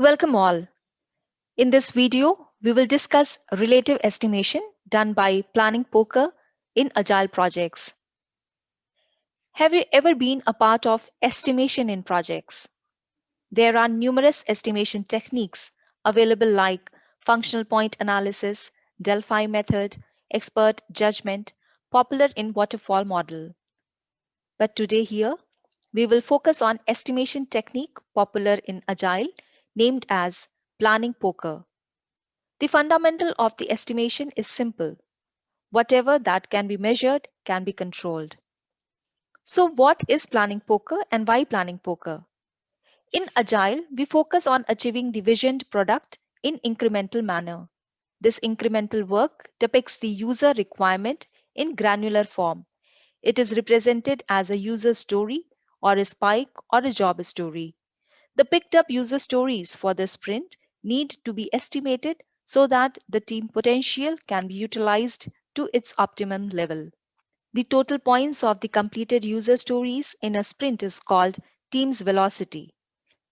Welcome all. In this video, we will discuss relative estimation done by planning poker in agile projects. Have you ever been a part of estimation in projects? There are numerous estimation techniques available like functional point analysis, Delphi method, expert judgment, popular in waterfall model. But today here, we will focus on estimation technique popular in agile named as planning poker. The fundamental of the estimation is simple. Whatever that can be measured can be controlled. So, what is planning poker and why planning poker? In Agile, we focus on achieving the visioned product in incremental manner. This incremental work depicts the user requirement in granular form. It is represented as a user story or a spike or a job story. The picked up user stories for the sprint need to be estimated so that the team potential can be utilized to its optimum level. The total points of the completed user stories in a sprint is called team's velocity.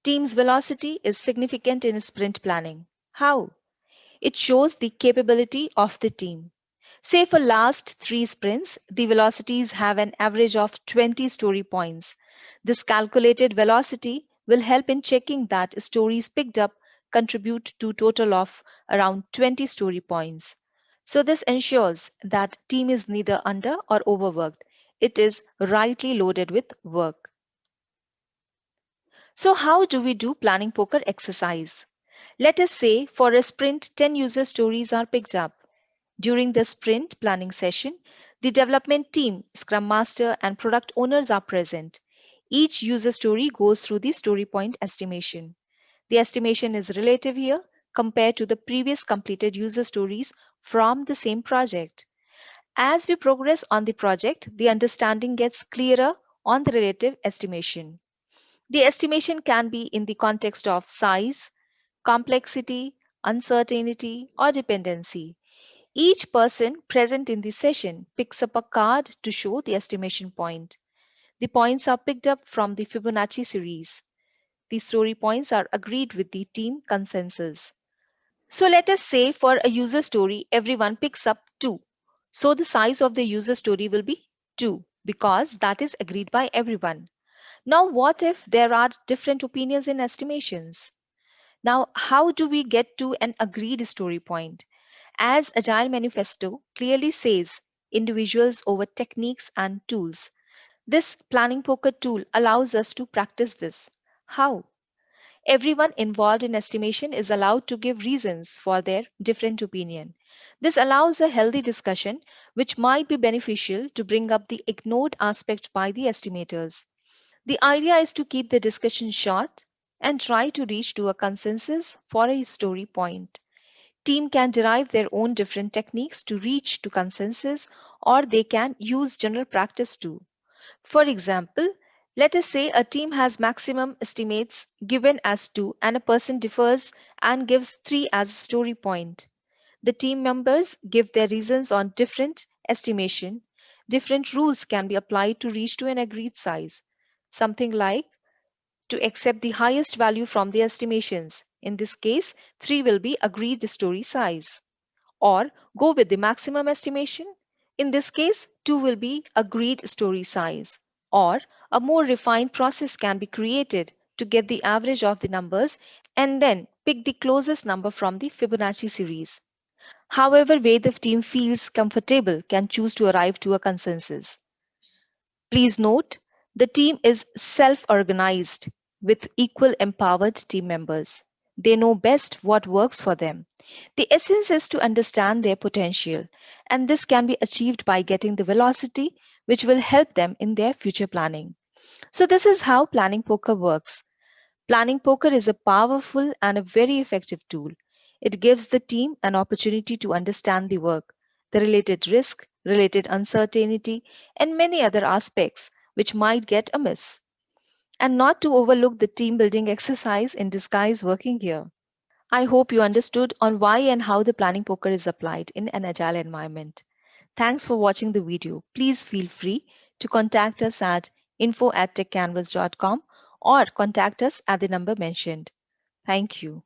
Team's velocity is significant in sprint planning. How? It shows the capability of the team. Say for last 3 sprints, the velocities have an average of 20 story points. This calculated velocity will help in checking that stories picked up contribute to total of around 20 story points. So this ensures that team is neither under or overworked. It is rightly loaded with work. So how do we do planning poker exercise? Let us say for a sprint 10 user stories are picked up. During the sprint planning session, the development team, Scrum Master, and product owners are present. Each user story goes through the story point estimation. The estimation is relative here compared to the previous completed user stories from the same project. As we progress on the project, the understanding gets clearer on the relative estimation. The estimation can be in the context of size, complexity, uncertainty, or dependency. Each person present in the session picks up a card to show the estimation point. The points are picked up from the Fibonacci series. The story points are agreed with the team consensus. So let us say for a user story, everyone picks up 2. So the size of the user story will be 2 because that is agreed by everyone. Now, what if there are different opinions in estimations? Now, how do we get to an agreed story point? As Agile Manifesto clearly says, individuals over techniques and tools. This planning poker tool allows us to practice this. How? Everyone involved in estimation is allowed to give reasons for their different opinion. This allows a healthy discussion, which might be beneficial to bring up the ignored aspect by the estimators. The idea is to keep the discussion short and try to reach to a consensus for a story point. Team can derive their own different techniques to reach to consensus or they can use general practice too. For example, let us say a team has maximum estimates given as 2 and a person differs and gives 3 as a story point. The team members give their reasons on different estimation. Different rules can be applied to reach to an agreed size. Something like to accept the highest value from the estimations. In this case, 3 will be agreed story size. Or go with the maximum estimation. In this case, 2 will be agreed story size. Or a more refined process can be created to get the average of the numbers and then pick the closest number from the Fibonacci series. However way the team feels comfortable can choose to arrive to a consensus. Please note, the team is self-organized with equal empowered team members. They know best what works for them. The essence is to understand their potential, and this can be achieved by getting the velocity which will help them in their future planning. So this is how planning poker works. Planning poker is a powerful and a very effective tool. It gives the team an opportunity to understand the work, the related risk, related uncertainty, and many other aspects which might get amiss. And not to overlook the team building exercise in disguise working here. I hope you understood on why and how the planning poker is applied in an agile environment. Thanks for watching the video. Please feel free to contact us at info@techcanvas.com or contact us at the number mentioned. Thank you.